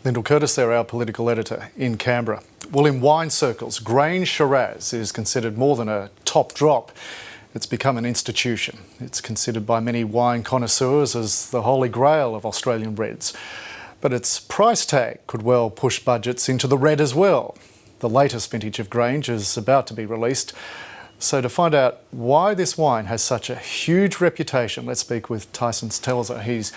Lyndall Curtis there, our political editor in Canberra. Well, in wine circles, Grange Shiraz is considered more than a top drop. It's become an institution. It's considered by many wine connoisseurs as the holy grail of Australian reds. But its price tag could well push budgets into the red as well. The latest vintage of Grange is about to be released. So to find out why this wine has such a huge reputation, let's speak with Tyson Stelzer. He's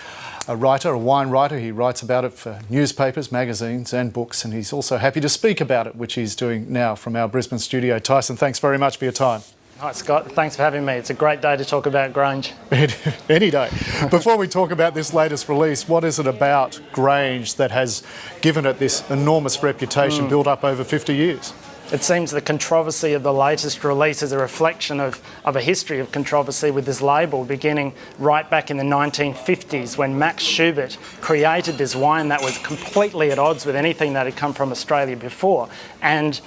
a writer, a wine writer. He writes about it for newspapers, magazines and books, and he's also happy to speak about it, which he's doing now from our Brisbane studio. Tyson, thanks very much for your time. Hi Scott, thanks for having me. It's a great day to talk about Grange. Any day. Before we talk about this latest release, what is it about Grange that has given it this enormous reputation built up over 50 years? It seems the controversy of the latest release is a reflection of a history of controversy with this label, beginning right back in the 1950s when Max Schubert created this wine that was completely at odds with anything that had come from Australia before. And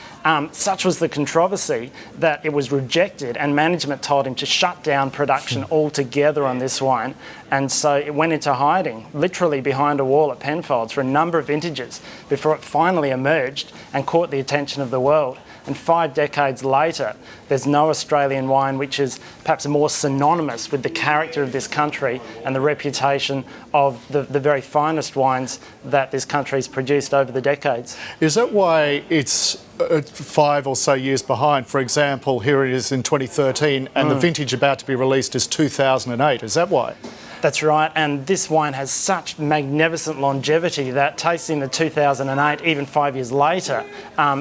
such was the controversy that it was rejected, and management told him to shut down production altogether on this wine. And so it went into hiding, literally behind a wall at Penfolds for a number of vintages before it finally emerged and caught the attention of the world. And 5 decades later, there's no Australian wine which is perhaps more synonymous with the character of this country and the reputation of the very finest wines that this country's produced over the decades. Is that why it's 5 or so years behind? For example, here it is in 2013 and the vintage about to be released is 2008. Is that why? That's right, and this wine has such magnificent longevity that tasting the 2008, even 5 years later,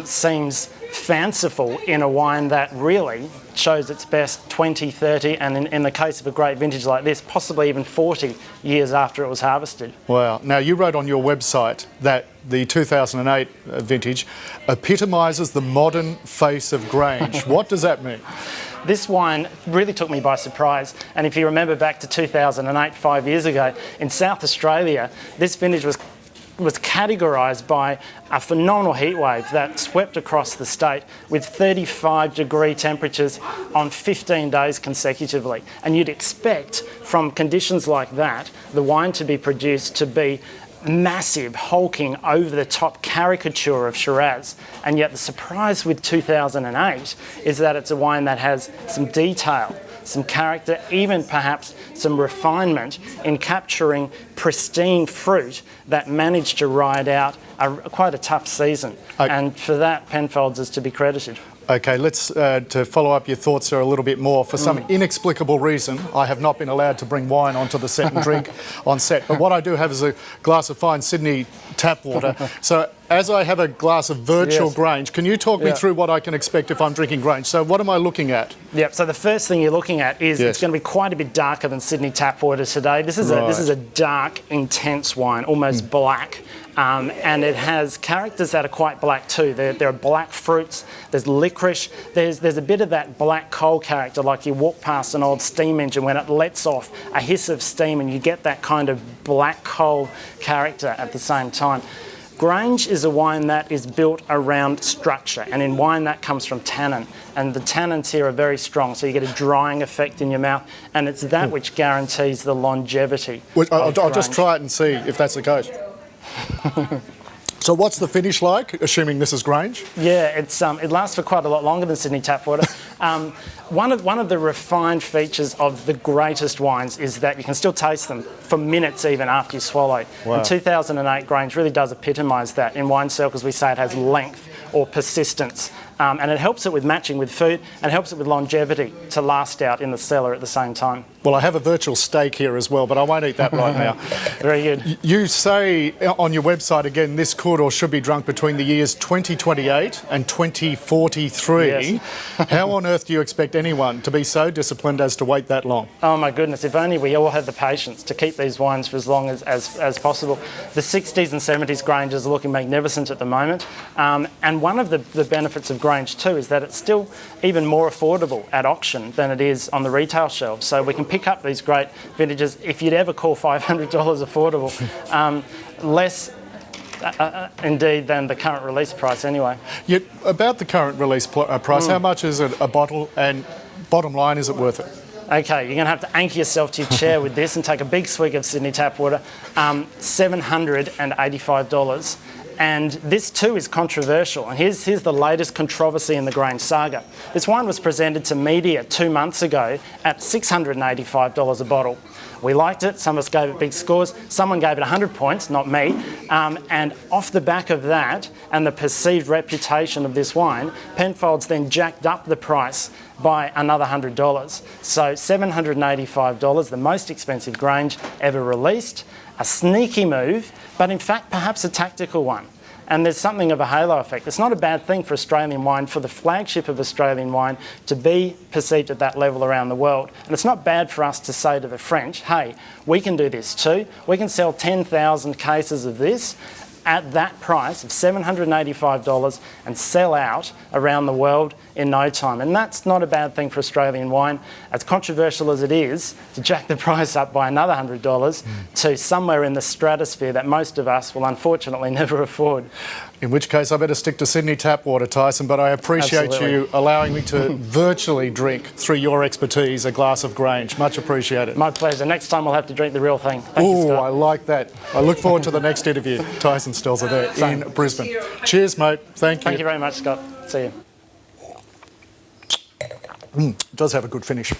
seems fanciful in a wine that really shows its best 20, 30, and in the case of a great vintage like this, possibly even 40 years after it was harvested. Wow. Now, you wrote on your website that the 2008 vintage epitomises the modern face of Grange. What does that mean? This wine really took me by surprise, and if you remember back to 2008, 5 years ago, in South Australia, this vintage was categorised by a phenomenal heatwave that swept across the state with 35-degree temperatures on 15 days consecutively. And you'd expect from conditions like that, the wine to be produced to be massive, hulking, over-the-top caricature of Shiraz. And yet the surprise with 2008 is that it's a wine that has some detail, some character, even perhaps some refinement in capturing pristine fruit that managed to ride out quite a tough season. And for that, Penfolds is to be credited. Okay, let's to follow up your thoughts there a little bit more. For some inexplicable reason, I have not been allowed to bring wine onto the set and drink on set. But what I do have is a glass of fine Sydney tap water. So as I have a glass of virtual Grange, can you talk me through what I can expect if I'm drinking Grange? So what am I looking at? Yep, so the first thing you're looking at is it's going to be quite a bit darker than Sydney tap water today. This is a dark, intense wine, almost black. And it has characters that are quite black too. There are black fruits, there's licorice, there's a bit of that black coal character, like you walk past an old steam engine when it lets off a hiss of steam and you get that kind of black coal character at the same time. Grange is a wine that is built around structure, and in wine that comes from tannin, and the tannins here are very strong, so you get a drying effect in your mouth, and it's that which guarantees the longevity. I'll just try it and see if that's the case. So what's the finish like, assuming this is Grange? Yeah, it lasts for quite a lot longer than Sydney tap water. One of the refined features of the greatest wines is that you can still taste them for minutes even after you swallow. Wow. And 2008 Grange really does epitomise that. In wine circles we say it has length or persistence. And it helps it with matching with food and helps it with longevity to last out in the cellar at the same time. Well, I have a virtual steak here as well, but I won't eat that right now. Very good. You say on your website, again, this could or should be drunk between the years 2028 and 2043. Yes. How on earth do you expect anyone to be so disciplined as to wait that long? Oh my goodness, if only we all had the patience to keep these wines for as long as possible. The 60s and 70s Granges are looking magnificent at the moment. And one of the benefits of Grange too is that it's still even more affordable at auction than it is on the retail shelves. So we can pick up these great vintages, if you'd ever call $500 affordable, less indeed than the current release price anyway. Yet, about the current release price, how much is it a bottle, and bottom line, is it worth it? Okay, you're going to have to anchor yourself to your chair with this and take a big swig of Sydney tap water. $785. And this too is controversial. And here's the latest controversy in the Grange saga. This wine was presented to media 2 months ago at $685 a bottle. We liked it, some of us gave it big scores, someone gave it 100 points, not me, and off the back of that and the perceived reputation of this wine, Penfolds then jacked up the price by another $100. So $785, the most expensive Grange ever released, a sneaky move, but in fact perhaps a tactical one. And there's something of a halo effect. It's not a bad thing for Australian wine, for the flagship of Australian wine to be perceived at that level around the world. And it's not bad for us to say to the French, hey, we can do this too. We can sell 10,000 cases of this at that price of $785 and sell out around the world in no time. And that's not a bad thing for Australian wine. As controversial as it is to jack the price up by another $100 to somewhere in the stratosphere that most of us will unfortunately never afford. In which case I better stick to Sydney tap water, Tyson, but I appreciate you allowing me to virtually drink, through your expertise, a glass of Grange. Much appreciated. My pleasure. Next time we'll have to drink the real thing. Thank you, Scott. I like that. I look forward to the next interview. Tyson Stelzer there in Brisbane. Cheers, mate. Thank you. Thank you very much, Scott. See you. It does have a good finish.